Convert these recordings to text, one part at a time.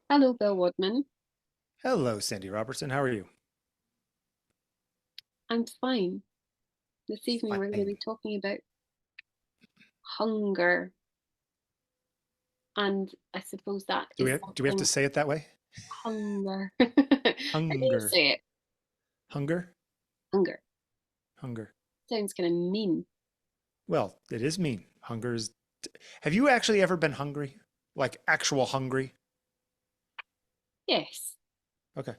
Hello, Bill Wadman. Hello, Sandi Robertson. How are you? I'm fine. This evening we're going to be Fine. talking about hunger, and I suppose that Do we is have to something. say it that way? Hunger. How do you Hunger. say it? Hunger? Hunger. Hunger. Sounds kind of mean. Well, it is mean. Hunger is. Have you actually ever been hungry? Like actual hungry? Yes, Okay.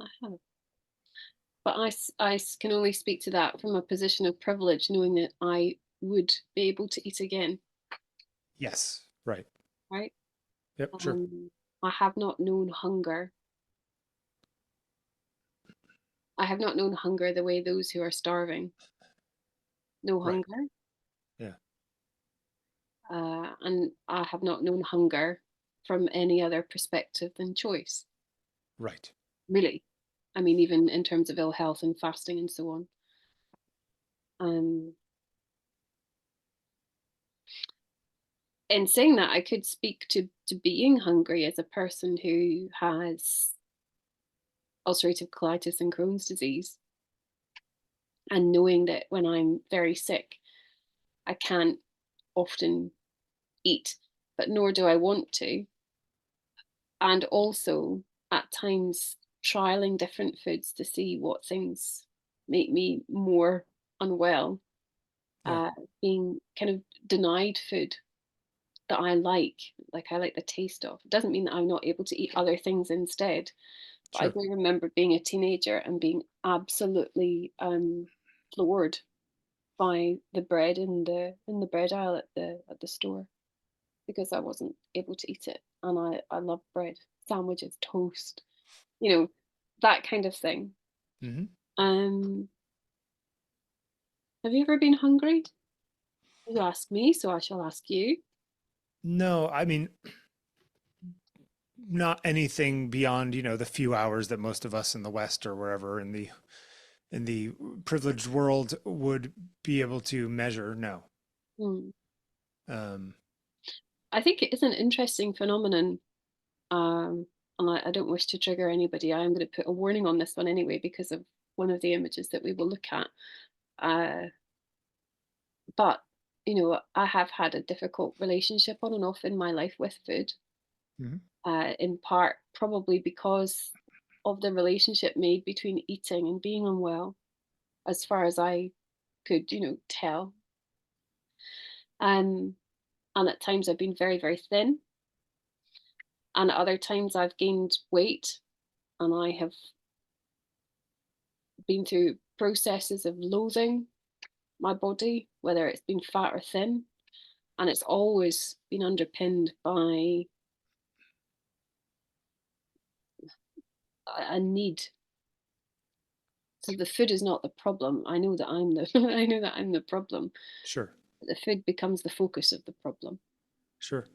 I have. But can only speak to that from a position of privilege, knowing that I would be able to eat again, Yes. Right. right? Yep. Sure. Um, I have not known hunger. I have not known hunger the way those who are starving know Right. hunger. Yeah. And I have not known hunger from any other perspective than choice, Right. really. I mean, even in terms of ill health and fasting and so on. Um, in saying that, I could speak to being hungry as a person who has ulcerative colitis and Crohn's disease, and knowing that when I'm very sick, I can't often eat, but nor do I want to. And also at times trialing different foods to see what things make me more unwell, Yeah. uh, being kind of denied food that like I like the taste of. It doesn't mean that I'm not able to eat other things instead. But I Sure. do remember being a teenager and being absolutely floored by the bread in the bread aisle at the store because I wasn't able to eat it. And I love bread, sandwiches, toast, you know, that kind of thing. Hmm. Um, have you ever been hungry? You ask me, so I shall ask you. No, I mean, not anything beyond, the few hours that most of us in the West or wherever in the privileged world would be able to measure. No. Hmm. Um, I think it is an interesting phenomenon. And I don't wish to trigger anybody. I am going to put a warning on this one anyway because of one of the images that we will look at. Uh, but I have had a difficult relationship on and off in my life with food, mhm. in part probably because of the relationship made between eating and being unwell, as far as I could, tell. Um, and at times I've been very, very thin, and at other times I've gained weight, and I have been through processes of loathing my body, whether it's been fat or thin, and it's always been underpinned by a need. So the food is not the problem. I know that I'm the I know that I'm the problem. Sure. The food becomes the focus of the problem. Sure.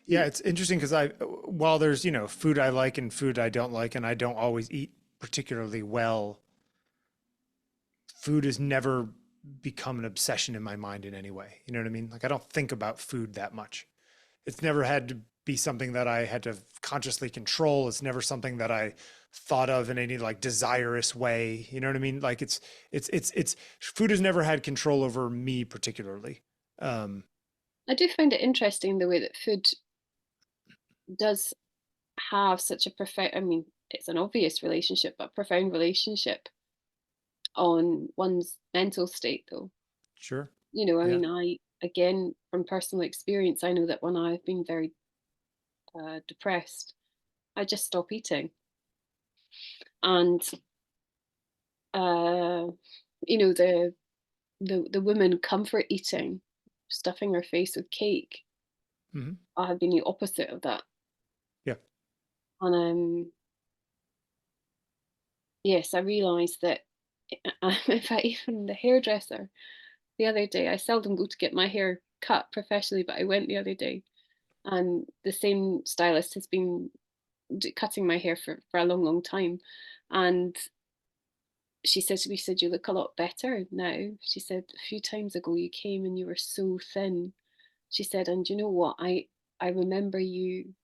Yeah, Mm. it's interesting because while there's, food I like and food I don't like, and I don't always eat particularly well, food has never become an obsession in my mind in any way. You know what I mean? Like, I don't think about food that much. It's never had to be something that I had to consciously control. It's never something that I thought of in any like desirous way. You know what I mean? Like, it's food has never had control over me particularly. Um, I do find it interesting the way that food does have such a profound, I mean, it's an obvious relationship, but profound relationship on one's mental state, though. sure. I Yeah. mean, again, from personal experience, I know that when I've been very depressed, I just stop eating. And, uh, the woman comfort eating, stuffing her face with cake, Hmm. I have been the opposite of that. Yeah. And yes, I realised that in fact, even the hairdresser the other day, I seldom go to get my hair cut professionally, but I went the other day, and the same stylist has been cutting my hair for a long, long time. And she said to me, she said, "You look a lot better now." She said, "A few times ago you came and you were so thin." She said, "And you know what? I remember you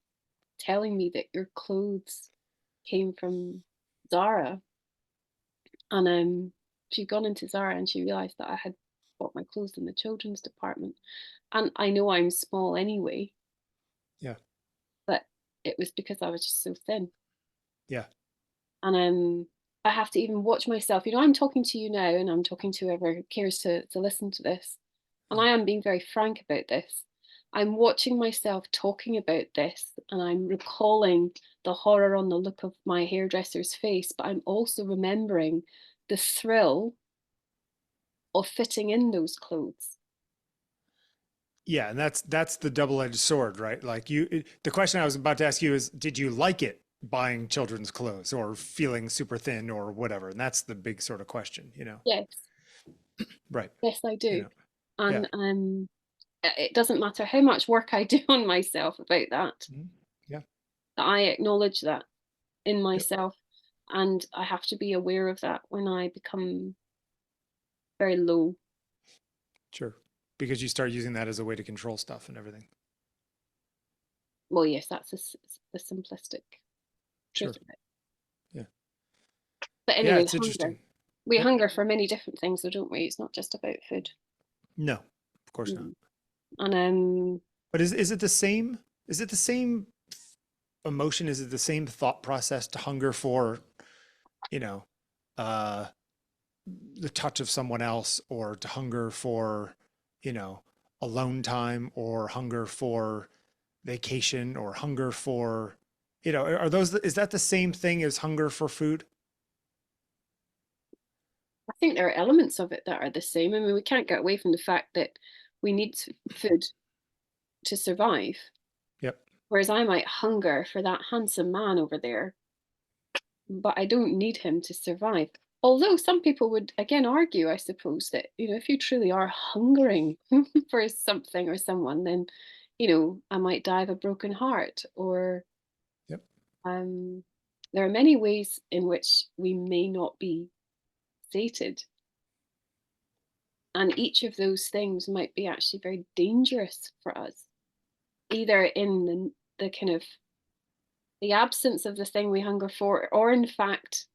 telling me that your clothes came from Zara. And she'd gone into Zara and she realized that I had bought my clothes in the children's department. And I know I'm small anyway, Yeah. but it was because I was just so thin. Yeah. And I have to even watch myself. You know, I'm talking to you now and I'm talking to whoever cares to listen to this. And Mm. I am being very frank about this. I'm watching myself talking about this and I'm recalling the horror on the look of my hairdresser's face, but I'm also remembering the thrill of fitting in those clothes. Yeah, and that's the double-edged sword, right? Like the question I was about to ask you is, did you like it buying children's clothes or feeling super thin or whatever? And that's the big sort of question, you know? Yes, Right. yes, I You do. know, yeah. And it doesn't matter how much work I do on myself about that, Mhm. Yeah. I acknowledge that in Yep. myself. And I have to be aware of that when I become very low. Sure. Because you start using that as a way to control stuff and everything. Well, yes, that's the simplistic Sure. case of it. Yeah. But Yeah, anyway, it's hunger. interesting. We Yep. hunger for many different things, though, don't we? It's not just about food. No, of course not. Mm. And But is it the same? Is it the same emotion? Is it the same thought process to hunger for, you know, uh, the touch of someone else, or to hunger for, you know, alone time, or hunger for vacation, or hunger for, you know, are those, is that the same thing as hunger for food? I think there are elements of it that are the same. I mean, we can't get away from the fact that we need food to survive. Yep. Whereas I might hunger for that handsome man over there, but I don't need him to survive. Although some people would again argue, I suppose, that if you truly are hungering for something or someone, then I might die of a broken heart. Or Yep. um, there are many ways in which we may not be sated, and each of those things might be actually very dangerous for us, either in the kind of the absence of the thing we hunger for, or in fact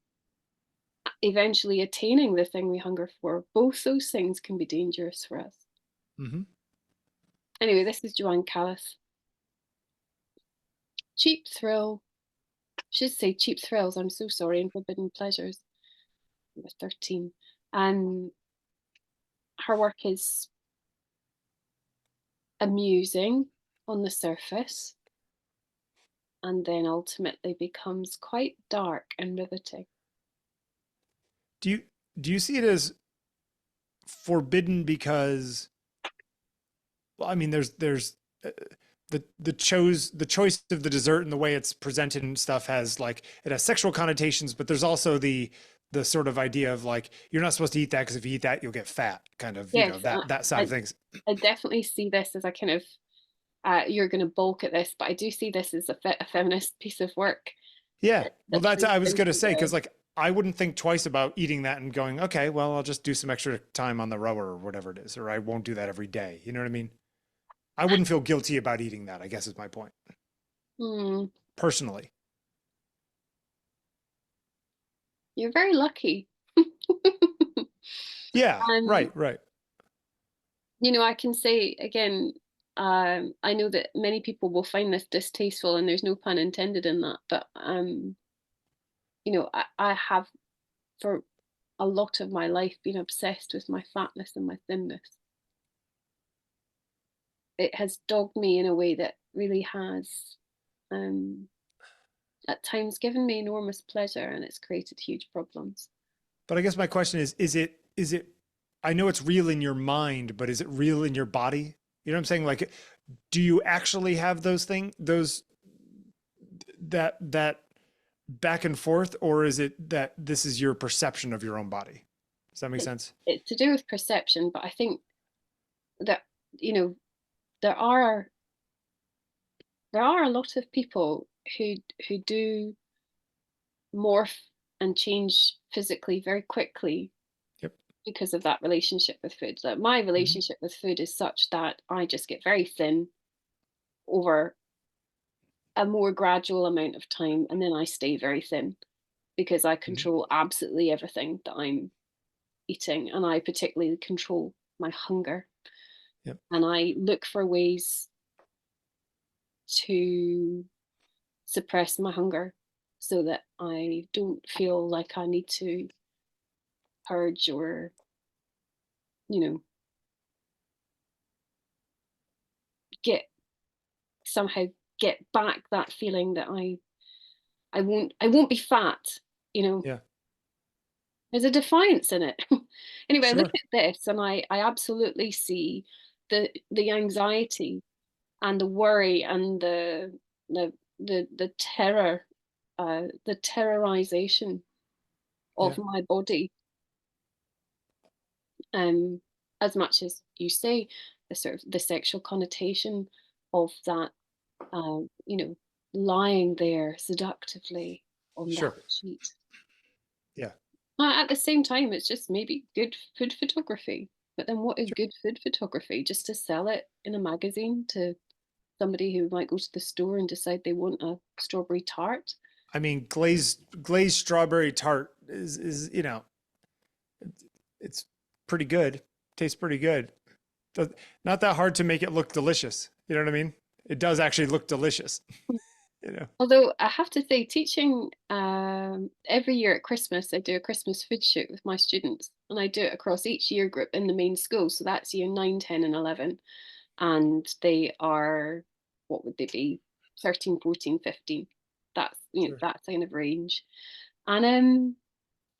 eventually attaining the thing we hunger for. Both those things can be dangerous for us. Mm-hmm. Anyway, this is JoAnn Callis. Cheap thrill. I should say cheap thrills. I'm so sorry. And forbidden pleasures. Number 13. Um, her work is amusing on the surface, and then ultimately becomes quite dark and riveting. Do you do you see it as forbidden because, well, I mean, there's the choice of the dessert and the way it's presented and stuff has, like, it has sexual connotations, but there's also the sort of idea of, like, you're not supposed to eat that because if you eat that you'll get fat, kind of, you know, Yes, that side I, of things. I definitely see this as a kind of, you're going to balk at this, but I do see this as a feminist piece of work Yeah. Well, that that's, plays I was into gonna say, the. because, like, I wouldn't think twice about eating that and going, okay, well, I'll just do some extra time on the rower or whatever it is, or I won't do that every day. You know what I mean? I wouldn't feel guilty about eating that, I guess, is my point, Hmm, personally. you're very lucky. Yeah. um, Right. Right. I can say again, I know that many people will find this distasteful, and there's no pun intended in that, but I have for a lot of my life been obsessed with my fatness and my thinness. It has dogged me in a way that really has, um, at times, given me enormous pleasure, and it's created huge problems. But I guess my question is it, I know it's real in your mind, but is it real in your body? You know what I'm saying? Like, do you actually have those, that back and forth, or is it that this is your perception of your own body? Does that make It's sense? it's to do with perception, but I think that you know there are a lot of people who do morph and change physically very quickly Yep. because of that relationship with food. Like my Mm-hmm. relationship with food is such that I just get very thin over a more gradual amount of time, and then I stay very thin because I Mhm. control absolutely everything that I'm eating, and I particularly control my hunger. Yep. And I look for ways to suppress my hunger so that I don't feel like I need to purge or, you know, get somehow get back that feeling that I won't be fat, you know. Yeah. There's a defiance in it. Anyway, I look Sure. at this and I absolutely see the anxiety and the worry and the the terror, the terrorization Yeah. of my body, um, as much as you say the sort of the sexual connotation of that, you know, lying there seductively on that Sure. sheet. Yeah. At the same time, it's just maybe good food photography. But then what is Sure. good food photography? Just to sell it in a magazine to somebody who might go to the store and decide they want a strawberry tart? I mean, glazed strawberry tart is it's pretty good. Tastes pretty good. Not that hard to make it look delicious. You know what I mean? It does actually look delicious. You know. Although I have to say, teaching every year at Christmas, I do a Christmas food shoot with my students, and I do it across each year group in the main school. So that's year 9, 10, and 11. And they are, what would they be? 13, 14, 15. That's, Sure. that kind of range. And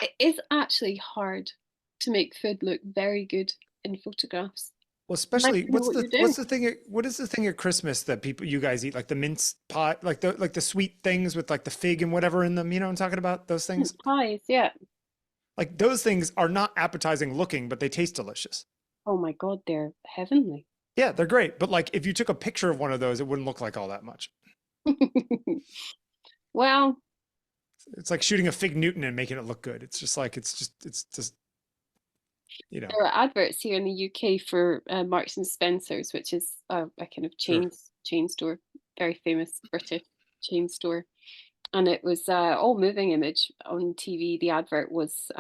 it is actually hard to make food look very good in photographs. Well, Unless especially you know what you're what's doing. the thing what is the thing at Christmas that you guys eat, like the mince pot, like the sweet things with like the fig and whatever in them, you know what I'm talking about? Those things? Mince pies, yeah. Like those things are not appetizing looking, but they taste delicious. Oh my God, they're heavenly. Yeah, they're great, but like if you took a picture of one of those, it wouldn't look like all that much. Well, It's like shooting a fig Newton and making it look good. It's just like it's just, you know. there are adverts here in the UK for Marks and Spencers, which is a kind of Sure. chain store, very famous British chain store. And it was all moving image on TV. The advert was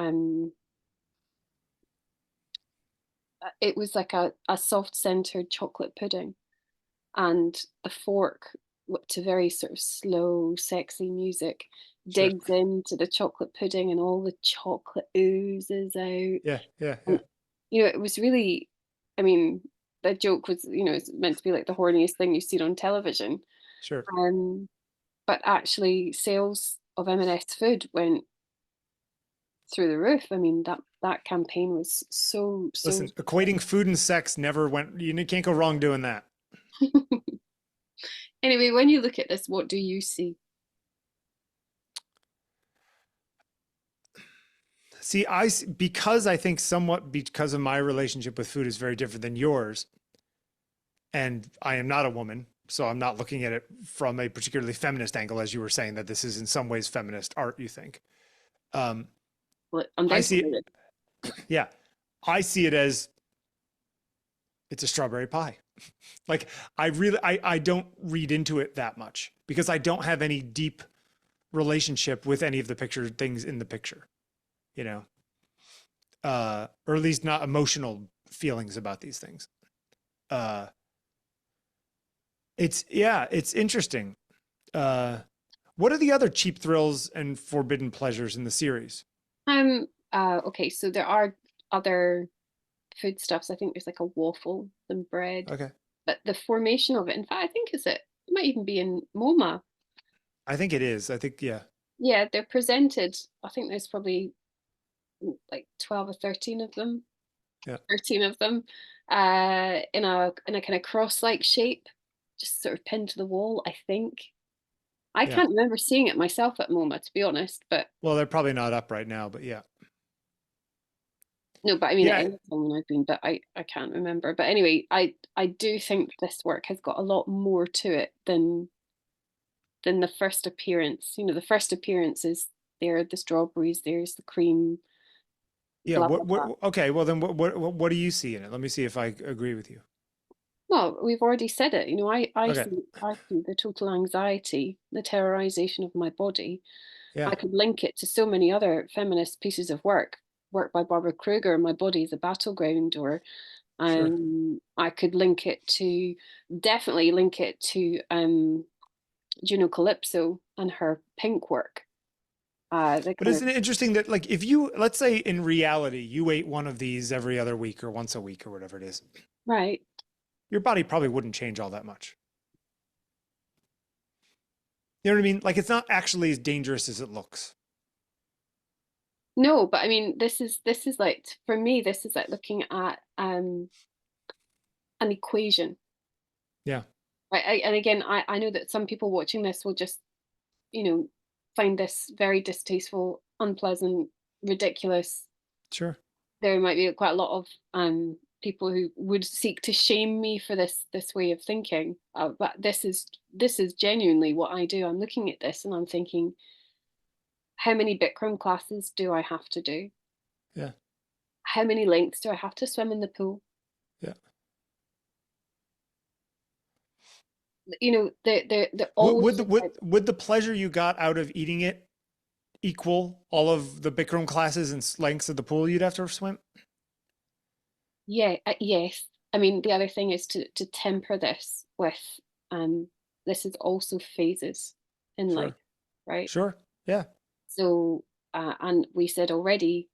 it was like a soft centered chocolate pudding, and the fork to very sort of slow, sexy music Sure. digs into the chocolate pudding, and all the chocolate oozes out. Yeah, yeah, And yeah. it was really, I mean, the joke was, it's meant to be like the horniest thing you've seen on television. Sure. Um, but actually, sales of M&S food went through the roof. I mean, that campaign was so. Listen, equating food and sex never went, you can't go wrong doing that. Anyway, when you look at this, what do you see? See, because I think somewhat because of my relationship with food is very different than yours, and I am not a woman, so I'm not looking at it from a particularly feminist angle, as you were saying that this is in some ways feminist art, you think. Um, Well, I see undoubtedly, it, yeah, I see it as it's a strawberry pie. Like I don't read into it that much because I don't have any deep relationship with any of the picture things in the picture, you know, or at least not emotional feelings about these things. Uh, it's interesting. Uh, what are the other cheap thrills and forbidden pleasures in the series? okay, so there are other foodstuffs. I think there's like a waffle and bread, Okay, but the formation of it, in fact, I think it might even be in MoMA. I think it is. I think yeah, Yeah, they're presented. I think there's probably like 12 or 13 of them, yeah, 13 of them, in a kind of cross-like shape, just sort of pinned to the wall, I think. I yeah. can't remember seeing it myself at MoMA, to be honest, but Well, they're probably not up right now, but yeah, no, but I mean, yeah, any time when I've been, but I can't remember. But anyway, I do think this work has got a lot more to it than the first appearance. The first appearance is there are the strawberries, there's the cream, yeah. blah blah blah. Okay, well then what do you see in it? Let me see if I agree with you. Well, we've already said it. You know, Okay. I see the total anxiety, the terrorization of my body. Yeah, I could link it to so many other feminist pieces of work by Barbara Kruger, My Body is a Battleground, or sure. I could link it to, definitely link it to Juno Calypso and her pink work. The But kind of, isn't it interesting that, like, if you, let's say in reality, you ate one of these every other week or once a week or whatever it is, right. your body probably wouldn't change all that much. You know what I mean? Like, it's not actually as dangerous as it looks. No, but I mean, this is like, for me, this is like looking at an equation. Yeah, And again, I know that some people watching this will just, you know, find this very distasteful, unpleasant, ridiculous. sure. There might be quite a lot of people who would seek to shame me for this way of thinking. But this is genuinely what I do. I'm looking at this and I'm thinking, how many Bikram classes do I have to do? Yeah, How many lengths do I have to swim in the pool? yeah. You know, they're Would, always would the just would, like, would the pleasure you got out of eating it equal all of the Bikram classes and lengths of the pool you'd have to swim? yeah, yes. I mean, the other thing is to temper this with um, this is also phases in life, Sure, right? sure. Yeah, So, and we said already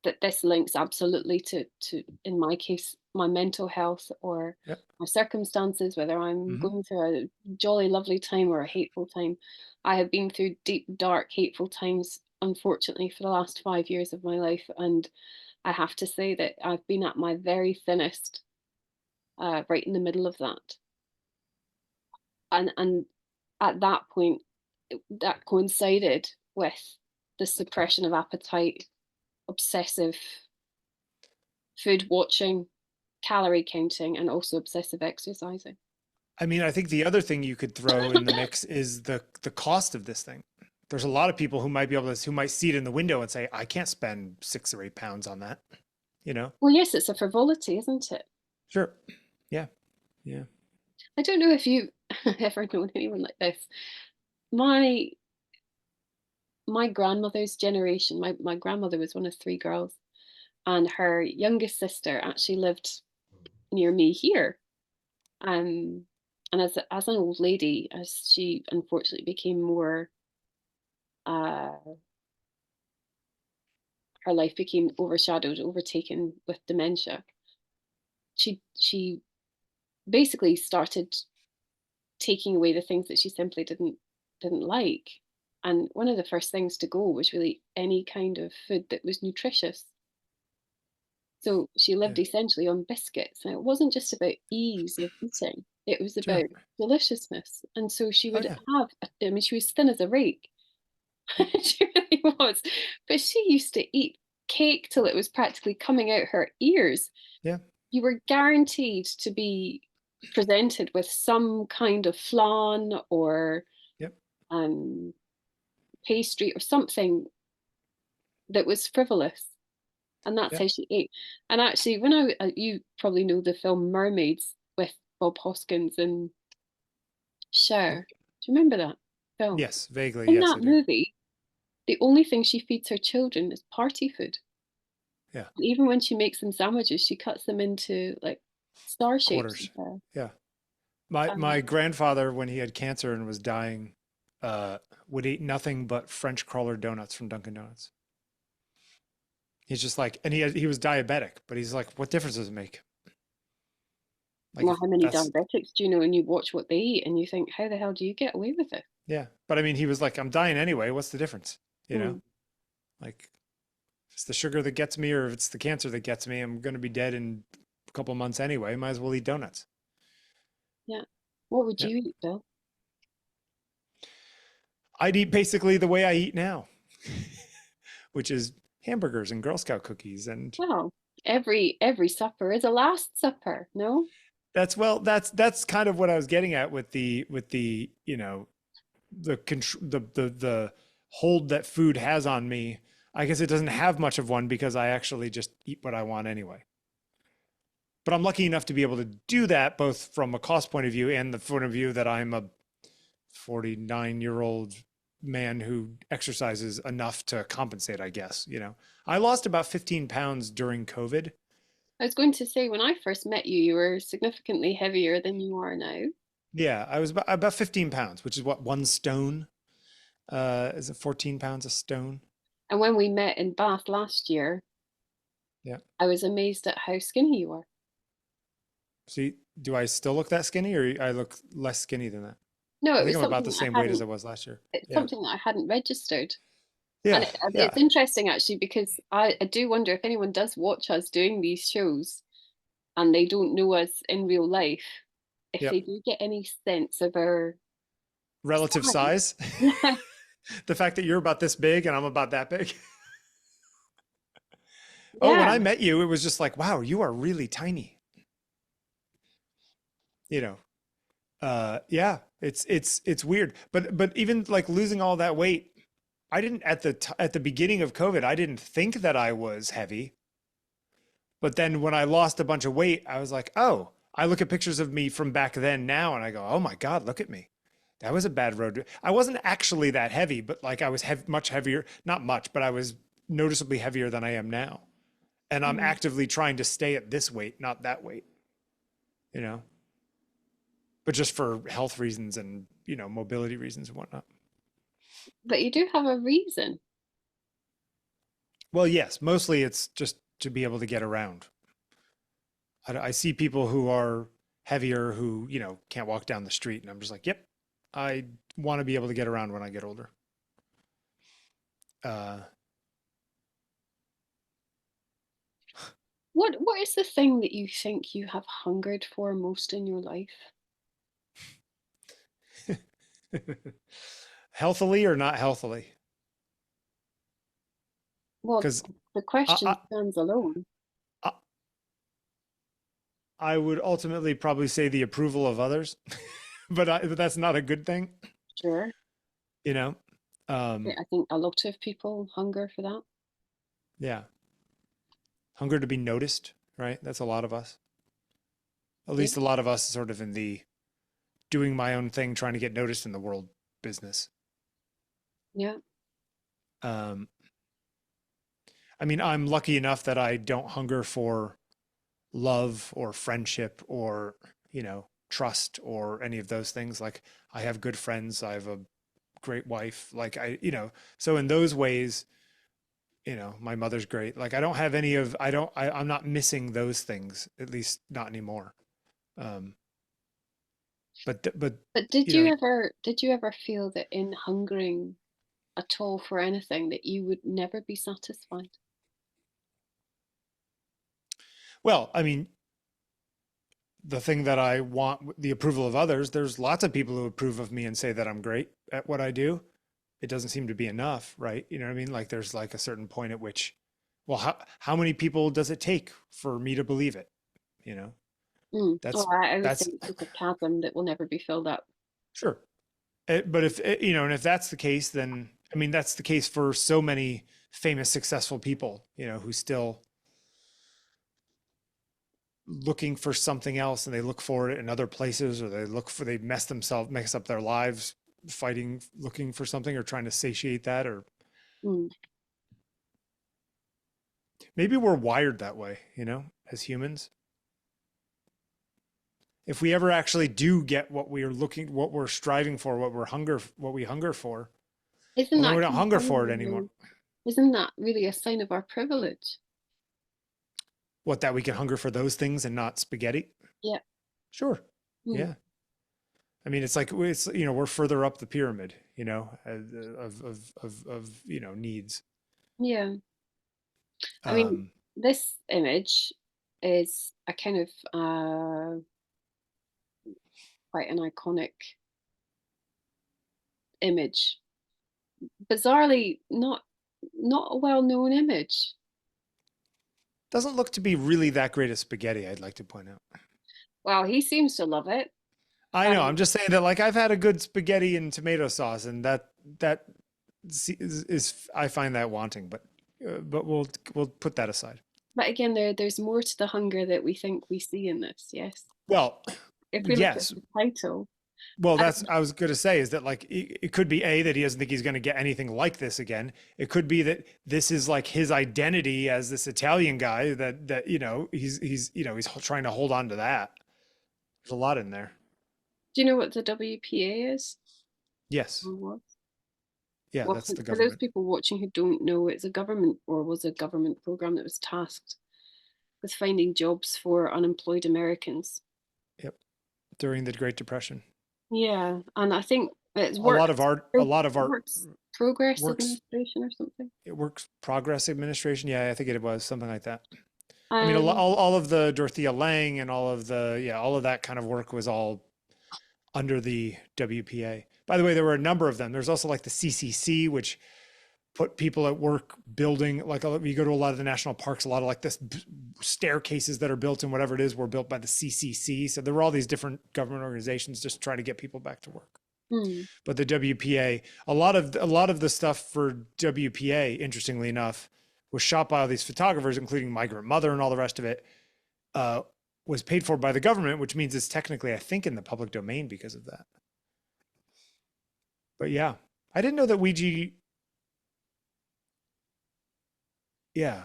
that this links absolutely to, in my case, my mental health or yeah. my circumstances, whether I'm Hmm. going through a jolly, lovely time or a hateful time. I have been through deep, dark, hateful times, unfortunately, for the last 5 years of my life. And I have to say that I've been at my very thinnest, right in the middle of that. And at that point, that coincided with the suppression of appetite, obsessive food watching, calorie counting, and also obsessive exercising. I mean, I think the other thing you could throw in the mix is the cost of this thing. There's a lot of people who might be able to, who might see it in the window and say, I can't spend 6 or 8 pounds on that. You know? Well, yes, it's a frivolity, isn't it? Sure. Yeah. Yeah. I don't know if you ever known anyone like this. My my grandmother's generation, my grandmother was one of three girls, and her youngest sister actually lived near me here. Um, and as an old lady, as she unfortunately became more, uh, her life became overshadowed, overtaken with dementia. She basically started taking away the things that she simply didn't like. And one of the first things to go was really any kind of food that was nutritious. So she lived Yeah. essentially on biscuits. And it wasn't just about ease of eating, it was Sure. about deliciousness. And so she Oh would yeah. have, I mean, she was thin as a rake. She really was. But she used to eat cake till it was practically coming out her ears. Yeah. You were guaranteed to be presented with some kind of flan or Yep. um, pastry or something that was frivolous. And that's Yeah. how she ate. And actually, when you probably know the film Mermaids with Bob Hoskins and Cher. Do you remember that film? Yes. Vaguely. In Yes, that I do. movie, the only thing she feeds her children is party food. Yeah. Even when she makes them sandwiches, she cuts them into like star shapes. Quarters. Yeah. My grandfather, when he had cancer and was dying, would eat nothing but French cruller donuts from Dunkin' Donuts. He's just like, and he was diabetic, but he's like, what difference does it make? Like Well, if how many that's, diabetics do you know? And you watch what they eat, and you think, how the hell do you get away with it? yeah. But I mean, he was like, I'm dying anyway. What's the difference? You know, Hmm. like if it's the sugar that gets me or if it's the cancer that gets me, I'm going to be dead in a couple months anyway. Might as well eat donuts. Yeah. What would Yeah. you eat, Bill? I'd eat basically the way I eat now, which is hamburgers and Girl Scout cookies. And Well, every supper is a last supper, no? that's kind of what I was getting at with the, you know, the control, the hold that food has on me. I guess it doesn't have much of one because I actually just eat what I want anyway. but I'm lucky enough to be able to do that both from a cost point of view and the point of view that I'm a 49-year-old man who exercises enough to compensate, I guess. I lost about 15 pounds during COVID. I was going to say, when I first met you, you were significantly heavier than you are now. Yeah, I was about 15 pounds, which is what, 1 stone? Is it 14 pounds a stone? And when we met in Bath last year, Yeah. I was amazed at how skinny you were. See, do I still look that skinny, or I look less skinny than that? No, I it think was I'm about something the that I same weight as hadn't, I was last year. it's Yeah. something that I hadn't registered. And Yeah. it's Yeah. interesting actually, because I do wonder if anyone does watch us doing these shows and they don't know us in real life, if they Yep. do get any sense of our Relative size. size. Yeah, The fact that you're about this big and I'm about that big. Oh, when yeah. I met you, it was just like, wow, you are really tiny. You know, yeah, it's weird. But even like losing all that weight, I didn't at the beginning of COVID, I didn't think that I was heavy. But then when I lost a bunch of weight, I was like, oh, I look at pictures of me from back then now and I go, oh my God, look at me. That was a bad road. I wasn't actually that heavy, but like I was much heavier, not much, but I was noticeably heavier than I am now. And I'm Mm. actively trying to stay at this weight, not that weight, you know, but just for health reasons and, mobility reasons and whatnot. But you do have a reason. Well, yes, mostly it's just to be able to get around. I see people who are heavier who, can't walk down the street. And I'm just like, yep, I want to be able to get around when I get older. Uh, What is the thing that you think you have hungered for most in your life? healthily or not healthily? Well, Because the I, question stands alone. I, I would ultimately probably say the approval of others, but that's not a good thing, Sure. you know? Yeah, Um, I think a lot of people hunger for that. yeah. Hunger to be noticed, right? That's a lot of us. At Yeah. least a lot of us sort of in the doing my own thing, trying to get noticed in the world business. Yeah. Um, I mean, I'm lucky enough that I don't hunger for love or friendship or, trust or any of those things. Like I have good friends. I have a great wife. Like so in those ways, my mother's great. Like I don't have any of, I'm not missing those things, at least not anymore. Um, but, But did you ever feel that in hungering at all for anything that you would never be satisfied? well, I mean, the thing that I want, the approval of others, there's lots of people who approve of me and say that I'm great at what I do. It doesn't seem to be enough, right? You know what I mean? Like there's like a certain point at which, well, how many people does it take for me to believe it? You know, Mm. Oh, that's, I would say that's it's just a chasm that will never be filled up. sure. But if, and if that's the case, then, I mean, that's the case for so many famous, successful people, who still looking for something else and they look for it in other places, or they mess up their lives fighting, looking for something or trying to satiate that, or Mm. maybe we're wired that way, as humans. If we ever actually do get what we're striving for, what we hunger for, Isn't well, then we that don't kind of hunger funny, for it anymore. Isn't that really a sign of our privilege? What, that we can hunger for those things and not spaghetti? Yeah. Sure. Mm. Yeah. I mean, it's like we're further up the pyramid, of needs. Yeah. I mean, Um, this image is a kind of quite an iconic image. Bizarrely, not a well-known image. doesn't look to be really that great at spaghetti, I'd like to point out. Well, he seems to love it. I know. Um, I'm just saying that, like, I've had a good spaghetti and tomato sauce, and that is I find that wanting, but we'll put that aside. But again, there's more to the hunger that we think we see in this. Yes. Well, If we look at yes. the title, Well, I that's I was going to say is that like it could be A, that he doesn't think he's going to get anything like this again. It could be that this is like his identity as this Italian guy that he's trying to hold on to that. There's a lot in there. do you know what the WPA is? Yes. Or what? Yeah, Well, that's the for those government. people watching who don't know, it's a government or was a government program that was tasked with finding jobs for unemployed Americans. Yep. During the Great Depression. Yeah, and I think it's A lot of art a lot of art works progress works administration or something. it works progress administration. Yeah, I think it was something like that. I mean, Um, all of the Dorothea Lange and all of all of that kind of work was all under the WPA. By the way, there were a number of them. There's also like the CCC, which put people at work building, like you go to a lot of the national parks, a lot of like this staircases that are built and whatever it is were built by the CCC. So there were all these different government organizations just trying to get people back to work. hmm. But the WPA, a lot of the stuff for WPA, interestingly enough, was shot by all these photographers, including Migrant Mother and all the rest of it, uh, was paid for by the government, which means it's technically, I think, in the public domain because of that. But yeah, I didn't know that Weegee. Yeah,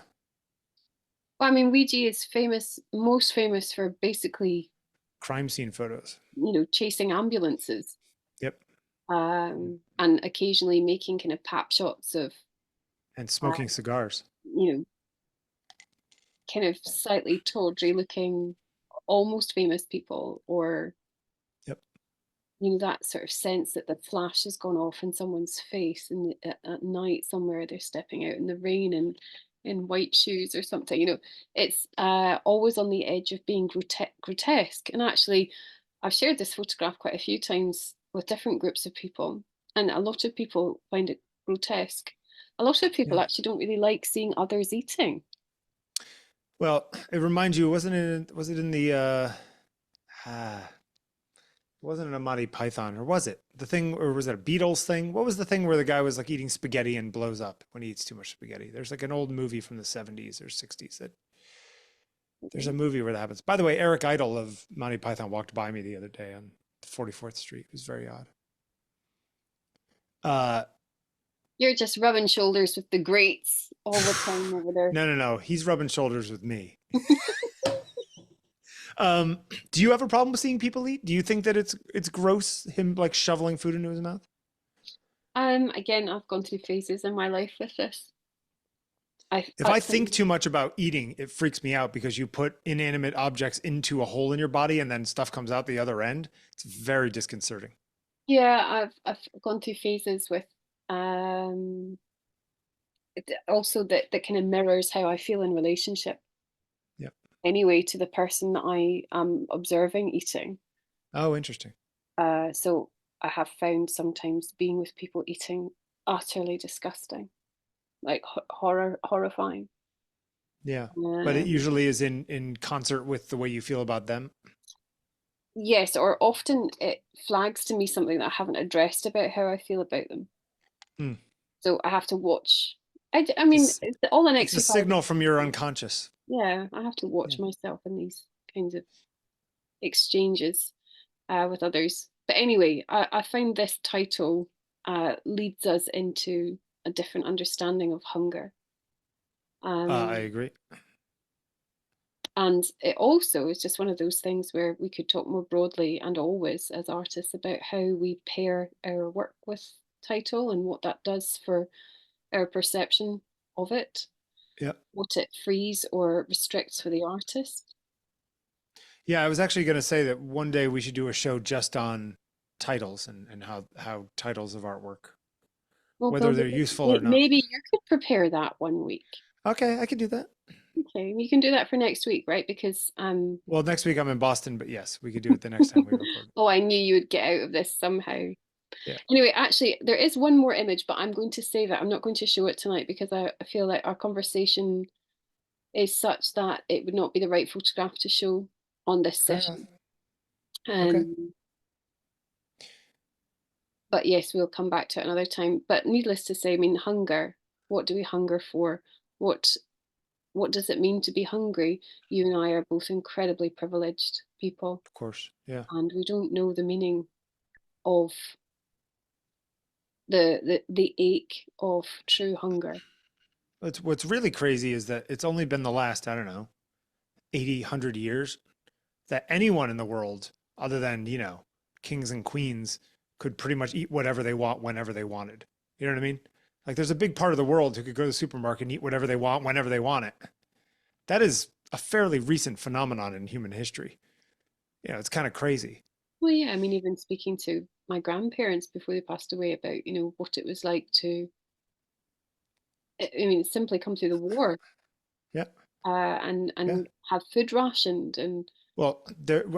Well, I mean, Weegee is famous, most famous for basically, crime scene photos. chasing ambulances, Yep, and occasionally making kind of pap shots of, and uh, smoking cigars. you know, kind of slightly tawdry looking, almost famous people, or Yep. that sort of sense that the flash has gone off in someone's face, and at night somewhere they're stepping out in the rain and in white shoes or something. It's always on the edge of being grotesque. And actually, I've shared this photograph quite a few times with different groups of people, and a lot of people find it grotesque. A lot of people Yeah. actually don't really like seeing others eating. Well, it reminds you, wasn't it? Was it in the? It wasn't an Amati Python, or was it the thing, or was it a Beatles thing? What was the thing where the guy was like eating spaghetti and blows up when he eats too much spaghetti? There's like an old movie from the 70s or 60s that there's a movie where that happens. By the way, Eric Idle of Monty Python walked by me the other day on 44th Street. It was very odd. Uh, You're just rubbing shoulders with the greats all the time over there. no. He's rubbing shoulders with me. Um, do you have a problem with seeing people eat? Do you think that it's gross him like shoveling food into his mouth? Again, I've gone through phases in my life with this. If I I think think, too much about eating, it freaks me out because you put inanimate objects into a hole in your body and then stuff comes out the other end. It's very disconcerting. yeah, I've gone through phases with, um also that kind of mirrors how I feel in relationship Yeah. anyway to the person that I am observing eating. Oh, interesting. So I have found sometimes being with people eating utterly disgusting, like horrifying. Yeah. But it Um, usually is in concert with the way you feel about them. yes, or often it flags to me something that I haven't addressed about how I feel about them. Hmm. So I have to watch. I mean, It's, all an it's a exercise. signal from your unconscious. Yeah, I have to Yeah. watch myself in these kinds of exchanges with others. But anyway, I find this title leads us into a different understanding of hunger. I Um, agree. and it also is just one of those things where we could talk more broadly and always as artists about how we pair our work with title and what that does for our perception of it, Yeah. what it frees or restricts for the artist. Yeah, I was actually going to say that one day we should do a show just on titles and how titles of artwork, Well, Bill, whether they're useful or not. maybe you could prepare that one week. Okay, I can do that. Okay, we can do that for next week, right? Because Well, next week I'm in Boston, but yes, we could do it the next time we record. oh, I knew you would get out of this somehow. Yeah. Anyway, actually, there is one more image, but I'm going to save it. I'm not going to show it tonight because I feel like our conversation is such that it would not be the right photograph to show on this Fair enough. session. Okay. Um, but yes, we'll come back to it another time. But needless to say, I mean, hunger. What do we hunger for? What what does it mean to be hungry? You and I are both incredibly privileged people, Of course. Yeah. and we don't know the meaning of the ache of true hunger. What's really crazy is that it's only been the last, I don't know, 80, 100 years that anyone in the world, other than, kings and queens, could pretty much eat whatever they want whenever they wanted. You know what I mean? Like there's a big part of the world who could go to the supermarket and eat whatever they want whenever they want it. That is a fairly recent phenomenon in human history. It's kind of crazy. Well, yeah, I mean, even speaking to my grandparents before they passed away about, what it was like to, I mean, simply come through the war, Yeah. and Yeah. have food rationed, and Well,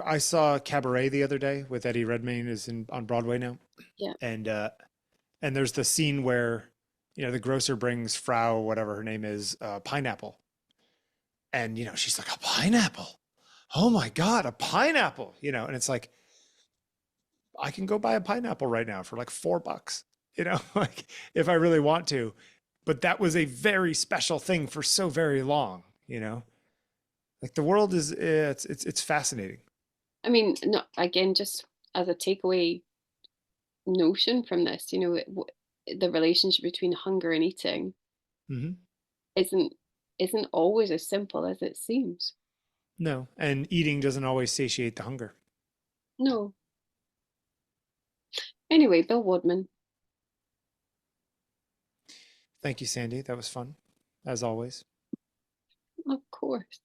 I saw Cabaret the other day with Eddie Redmayne is on Broadway now, yeah, and there's the scene where the grocer brings Frau, whatever her name is, pineapple, and she's like, a pineapple, oh my god, a pineapple, and it's like, I can go buy a pineapple right now for like $4, like if I really want to, but that was a very special thing for so very long. Like the world is it's fascinating. I mean, no, again, just as a takeaway notion from this, the relationship between hunger and eating Hmm. isn't isn't always as simple as it seems. No, and eating doesn't always satiate the hunger. No. Anyway, Bill Wadman, Thank you, Sandi. That was fun, as always. of course.